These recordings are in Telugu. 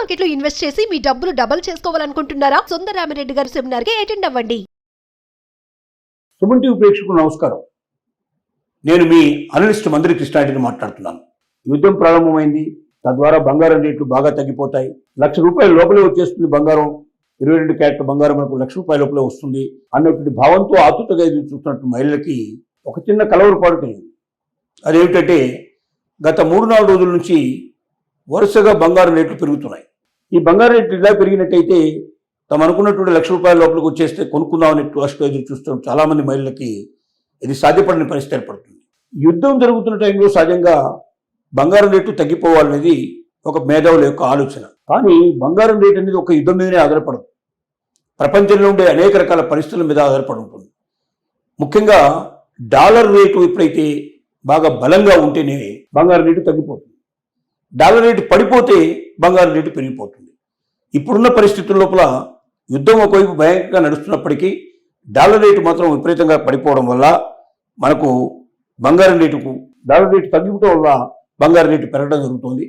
మార్కెట్ లో ఇన్వెస్ట్ చేసి మీ డబ్బులు డబుల్ చేసుకోవాలనుకుంటున్నారా? సుందరరామిరెడ్డి గారి సెమినార్ కి అటెండ్ అవ్వండి. సుమన్ టీవీ ప్రేక్షకులకు నమస్కారం. నేను మీ అనలిస్ట్ మందిరి కృష్ణారెడ్డిని మాట్లాడుతున్నాను. యుద్ధం ప్రారంభమైంది, తద్వారా బంగారం రేట్లు బాగా తగ్గిపోతాయి. ₹1,00,000 లోపలే వచ్చేస్తుంది బంగారం. 22 క్యారెట్ల బంగారం మనకు ₹1,00,000 లోపలే వస్తుంది అన్నటువంటి భావంతో ఆతృతగా ఎదురు చూస్తున్నట్టు మహిళలకి ఒక చిన్న కలవరపాటు కలిగింది. అదేమిటంటే గత 3-4 రోజుల నుంచి వరుసగా బంగారం రేట్లు పెరుగుతున్నాయి. ఈ బంగారం రేట్లు ఇలా పెరిగినట్టయితే తమ అనుకున్నటువంటి ₹1,00,000 లోపలికి వచ్చేస్తే కొనుక్కుందామని ఆశతో ఎదురు చూస్తున్న చాలామంది మహిళలకి ఇది సాధ్యపడని పరిస్థితి ఏర్పడుతుంది. యుద్ధం జరుగుతున్న టైంలో సహజంగా బంగారం రేటు తగ్గిపోవాలనేది ఒక మేధావుల యొక్క ఆలోచన. కానీ బంగారం రేటు అనేది ఒక యుద్ధం మీదనే ఆధారపడదు. ప్రపంచంలో ఉండే అనేక రకాల పరిస్థితుల మీద ఆధారపడి ఉంటుంది. ముఖ్యంగా డాలర్ రేటు ఎప్పుడైతే బాగా బలంగా ఉంటేనే బంగారం రేటు తగ్గిపోతుంది. డాలర్ రేటు పడిపోతే బంగారం రేటు పెరిగిపోతుంది. ఇప్పుడున్న పరిస్థితుల లోపల యుద్ధం ఒకవైపు భయంకరంగా నడుస్తున్నప్పటికీ డాలర్ రేటు మాత్రం విపరీతంగా పడిపోవడం వల్ల మనకు డాలర్ రేటు తగ్గిపోవడం వల్ల బంగారం రేటు పెరగడం జరుగుతుంది.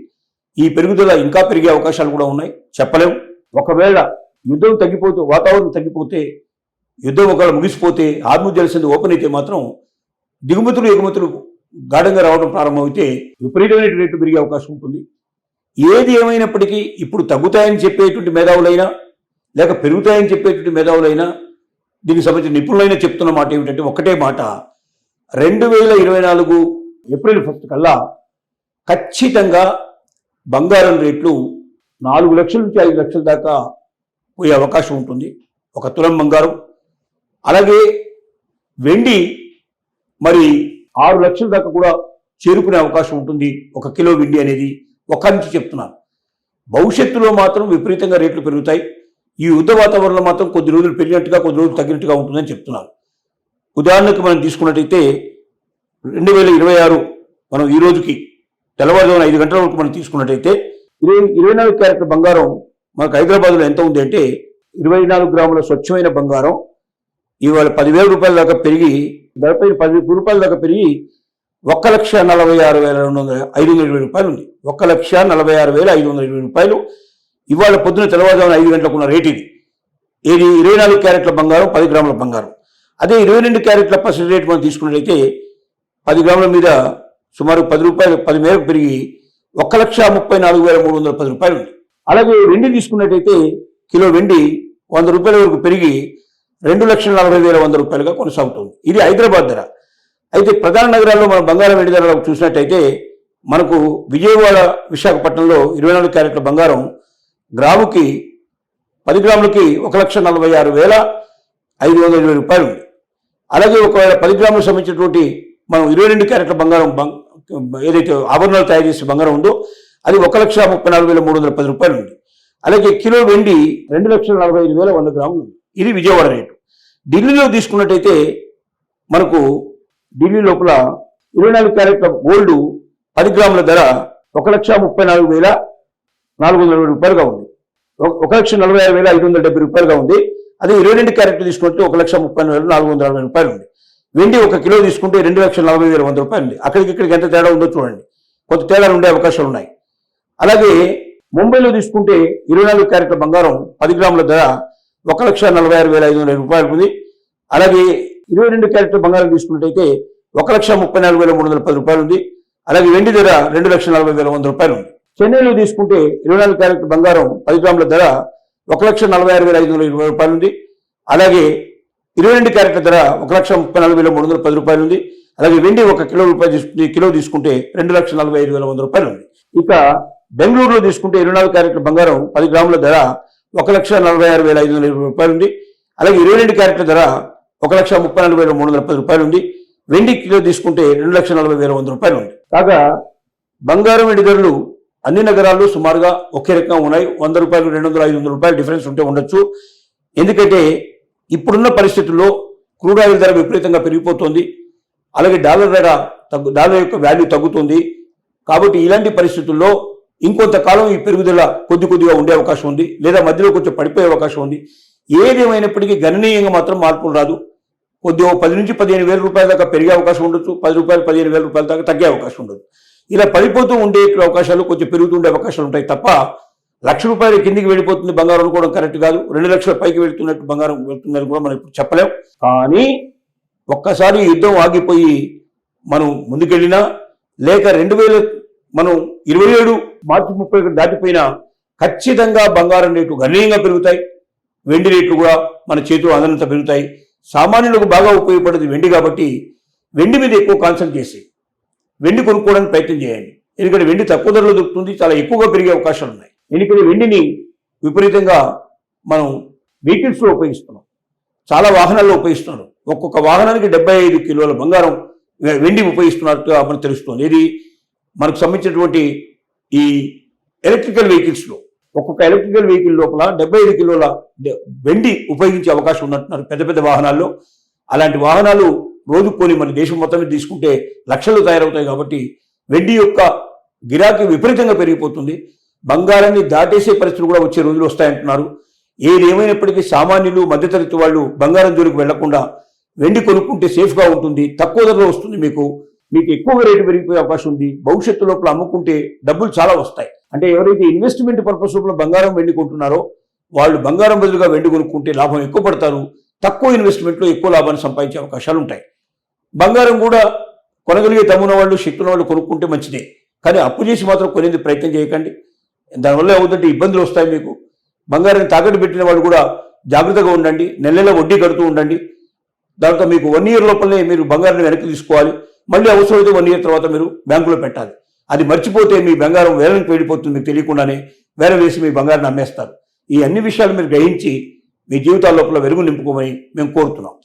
ఈ పెరుగుదల ఇంకా పెరిగే అవకాశాలు కూడా ఉన్నాయి, చెప్పలేము. ఒకవేళ యుద్ధం తగ్గిపోతే, వాతావరణం తగ్గిపోతే, యుద్ధం ఒకవేళ ముగిసిపోతే, హార్ముజ్ జలసంధి ఓపెన్ అయితే మాత్రం దిగుమతులు ఎగుమతులు గాఢంగా రావడం ప్రారంభమైతే విపరీతమైన రేట్లు పెరిగే అవకాశం ఉంటుంది. ఏది ఏమైనప్పటికీ ఇప్పుడు తగ్గుతాయని చెప్పేటువంటి మేధావులైనా లేక పెరుగుతాయని చెప్పేటువంటి మేధావులైనా దీనికి సంబంధించిన నిపుణులైనా చెప్తున్న మాట ఏమిటంటే ఒకటే మాట, 2024 ఏప్రిల్ 1 కల్లా ఖచ్చితంగా బంగారం రేట్లు 4 లక్షల నుంచి 5 లక్షల దాకా పోయే అవకాశం ఉంటుంది ఒక తులం బంగారం. అలాగే వెండి మరి 6 లక్షల దాకా కూడా చేరుకునే అవకాశం ఉంటుంది ఒక కిలో వెండి అనేది ఒక్క నుంచి చెప్తున్నాను. భవిష్యత్తులో మాత్రం విపరీతంగా రేట్లు పెరుగుతాయి. ఈ యుద్ధ వాతావరణంలో మాత్రం కొద్ది రోజులు పెరిగినట్టుగా కొద్ది రోజులు తగ్గినట్టుగా ఉంటుందని చెప్తున్నారు. ఉదాహరణకు మనం తీసుకున్నట్టయితే 2026 మనం ఈ రోజుకి తెల్లవారుజామున 5 గంటల వరకు మనం తీసుకున్నట్టయితే 24 క్యారెట్ల బంగారం మనకు హైదరాబాద్లో ఎంత ఉంది అంటే 24 గ్రాముల స్వచ్ఛమైన బంగారం ఇవాళ ₹10,000 దాకా పెరిగి దానిపై ₹10 దాకా పెరిగి ₹1,46,520 ఉంది. ₹1,46,520 ఇవాళ పొద్దున తెల్లవారుజామున 5 గంటలకు ఉన్న రేట్ ఇది. 24 క్యారెట్ల బంగారం, 10 గ్రాముల బంగారం. అదే 22 క్యారెట్ల పర్సెంట్ రేట్ మనం తీసుకున్నట్టయితే 10 గ్రాముల మీద సుమారు ₹10 మేరకు పెరిగి ₹1,34,310 ఉంది. అలాగే వెండి తీసుకున్నట్టయితే కిలో వెండి ₹100 వరకు పెరిగి ₹2,40,100 కొనసాగుతుంది. ఇది హైదరాబాద్ ధర. అయితే ప్రధాన నగరాల్లో మనం బంగారం వెండి ధరలు చూసినట్టయితే మనకు విజయవాడ, విశాఖపట్నంలో 24 క్యారెట్ల బంగారం గ్రాముకి 10 గ్రాములకి ₹1,46,520 ఉంది. అలాగే ఒకవేళ 10 గ్రాములకు సంబంధించినటువంటి మనం 22 క్యారెట్ల బంగారం ఏదైతే ఆభరణాలు తయారు చేసే బంగారం ఉందో అది ₹1,34,310 ఉంది. అలాగే కిలో వెండి 2,45,100 గ్రాములు ఉంది. ఇది విజయవాడ రేటు. ఢిల్లీలో తీసుకున్నట్టయితే మనకు ఢిల్లీ లోపల 24 క్యారెట్ల గోల్డ్ 10 గ్రాముల ధర ₹1,34,420 ఉంది. ₹1,46,570 ఉంది. అదే 22 క్యారెట్లు తీసుకుంటే ₹1,30,460 ఉంది. వెండి 1 కిలో తీసుకుంటే ₹2,40,100 ఉంది. అక్కడికి ఇక్కడికి ఎంత తేడా ఉందో చూడండి, కొంత తేడాలు ఉండే అవకాశాలు ఉన్నాయి. అలాగే ముంబైలో తీసుకుంటే 24 క్యారెట్ల బంగారం 10 గ్రాముల ధర ₹1,46,500 ఉంది. అలాగే 22 క్యారెట్ల బంగారం తీసుకున్నట్టయితే ₹1,34,310 ఉంది. అలాగే వెండి ధర ₹2,40,100 ఉంది. చెన్నైలో తీసుకుంటే 24 క్యారెట్ల బంగారం 10 గ్రాముల ధర ₹1,46,520 ఉంది. అలాగే 22 క్యారెట్ల ధర ₹1,34,310 ఉంది. అలాగే వెండి 1 కిలో తీసుకుంటే ₹2,45,100 ఉంది. ఇక బెంగళూరులో తీసుకుంటే 24 క్యారెట్ల బంగారం 10 గ్రాముల ధర ₹1,46,520 ఉంది. అలాగే 22 క్యారెట్ల ధర ₹1,34,310 ఉంది. వెండి కిలో తీసుకుంటే ₹2,40,100 ఉంది. కాగా బంగారం వెండి ధరలు అన్ని నగరాల్లో సుమారుగా ఒకే రకంగా ఉన్నాయి. ₹100, ₹200, ₹500 డిఫరెన్స్ ఉంటే ఉండొచ్చు. ఎందుకంటే ఇప్పుడున్న పరిస్థితుల్లో క్రూడ్ ఆయిల్ ధర విపరీతంగా పెరిగిపోతుంది. అలాగే డాలర్ యొక్క వాల్యూ తగ్గుతుంది. కాబట్టి ఇలాంటి పరిస్థితుల్లో ఇంకొంతకాలం ఈ పెరుగుదల కొద్దిగా ఉండే అవకాశం ఉంది, లేదా మధ్యలో కొంచెం పడిపోయే అవకాశం ఉంది. ఏదేమైనప్పటికీ గణనీయంగా మాత్రం మార్పులు రాదు. కొద్దిగా 10 నుంచి 15 వేల రూపాయల దాకా పెరిగే అవకాశం ఉండొచ్చు, 10 రూపాయలు 15 వేల రూపాయల దాకా తగ్గే అవకాశం ఉండదు. ఇలా పడిపోతూ ఉండే అవకాశాలు, కొంచెం పెరుగుతుండే అవకాశాలు ఉంటాయి తప్ప ₹1,00,000 కిందికి వెళ్ళిపోతుంది బంగారం అనుకోవడం కరెక్ట్ కాదు. 2 లక్షల పైకి వెళ్తున్నట్టు బంగారం వెళ్తుందని కూడా మనం ఇప్పుడు చెప్పలేం. కానీ ఒక్కసారి యుద్ధం ఆగిపోయి మనం ముందుకెళ్ళినా, లేక 2027 మార్చి 31 దాటిపోయినా ఖచ్చితంగా బంగారం రేటు గణనీయంగా పెరుగుతాయి. వెండి రేట్లు కూడా మన చేతిలో అందనంత పెరుగుతాయి. సామాన్యులకు బాగా ఉపయోగపడేది వెండి కాబట్టి వెండి మీద ఎక్కువ కాన్సన్ట్రేట్ చేసి వెండి కొనుక్కోవడానికి ప్రయత్నం చేయండి. ఎందుకంటే వెండి తక్కువ ధరలో దొరుకుతుంది, చాలా ఎక్కువగా పెరిగే అవకాశాలు ఉన్నాయి. ఎందుకంటే వెండిని విపరీతంగా మనం వెహికల్స్లో ఉపయోగిస్తున్నాం, చాలా వాహనాల్లో ఉపయోగిస్తున్నారు. ఒక్కొక్క వాహనానికి 75 కిలోల బంగారం వెండి ఉపయోగిస్తున్నట్టుగా మనకు తెలుస్తుంది. ఇది మనకు సంబంధించినటువంటి ఈ ఎలక్ట్రికల్ వెహికల్స్లో ఒక్కొక్క ఎలక్ట్రికల్ వెహికల్ లోపల 75 కిలోల వెండి ఉపయోగించే అవకాశం ఉన్నట్టున్నారు పెద్ద పెద్ద వాహనాల్లో. అలాంటి వాహనాలు రోజు కొని మన దేశం మొత్తం మీద తీసుకుంటే లక్షలు తయారవుతాయి. కాబట్టి వెండి యొక్క గిరాకీ విపరీతంగా పెరిగిపోతుంది. బంగారాన్ని దాటేసే పరిస్థితులు కూడా వచ్చే రోజులు వస్తాయంటున్నారు. ఏది ఏమైనప్పటికీ సామాన్యులు, మధ్యతరగతి వాళ్ళు బంగారం జోలికి వెళ్లకుండా వెండి కొనుక్కుంటే సేఫ్గా ఉంటుంది, తక్కువ ధరలో వస్తుంది. మీకు ఎక్కువ రేటు పెరిగిపోయే అవకాశం ఉంది. భవిష్యత్తు లోపల అమ్ముకుంటే డబ్బులు చాలా వస్తాయి. అంటే ఎవరైతే ఇన్వెస్ట్మెంట్ పర్పస్ లోపల బంగారం వెండి కొంటున్నారో వాళ్ళు బంగారం బదులుగా వెండి కొనుక్కుంటే లాభం ఎక్కువ పడతారు. తక్కువ ఇన్వెస్ట్మెంట్లో ఎక్కువ లాభాన్ని సంపాదించే అవకాశాలు ఉంటాయి. బంగారం కూడా కొనగలిగే దమ్మున వాళ్ళు, శక్తి ఉన్న వాళ్ళు కొనుక్కుంటే మంచిదే. కానీ అప్పు చేసి మాత్రం కొనేందుకు ప్రయత్నం చేయకండి. దానివల్ల ఏమవుతుందంటే ఇబ్బందులు వస్తాయి మీకు. బంగారాన్ని తాకట్టు పెట్టిన వాళ్ళు కూడా జాగ్రత్తగా ఉండండి. నెల వడ్డీ కడుతూ ఉండండి. దాంతో మీకు 1 ఇయర్ లోపలనే మీరు బంగారాన్ని వెనక్కి తీసుకోవాలి. మళ్ళీ అవసరమైతే 1 ఇయర్ తర్వాత మీరు బ్యాంకులో పెట్టాలి. అది మర్చిపోతే మీ బంగారం వేలంకి వెళ్ళిపోతుంది. మీకు తెలియకుండానే వేలం వేసి మీ బంగారాన్ని అమ్మేస్తారు. ఈ అన్ని విషయాలు మీరు గ్రహించి మీ జీవితాల లోపల వెలుగు నింపుకోమని మేము కోరుతున్నాం.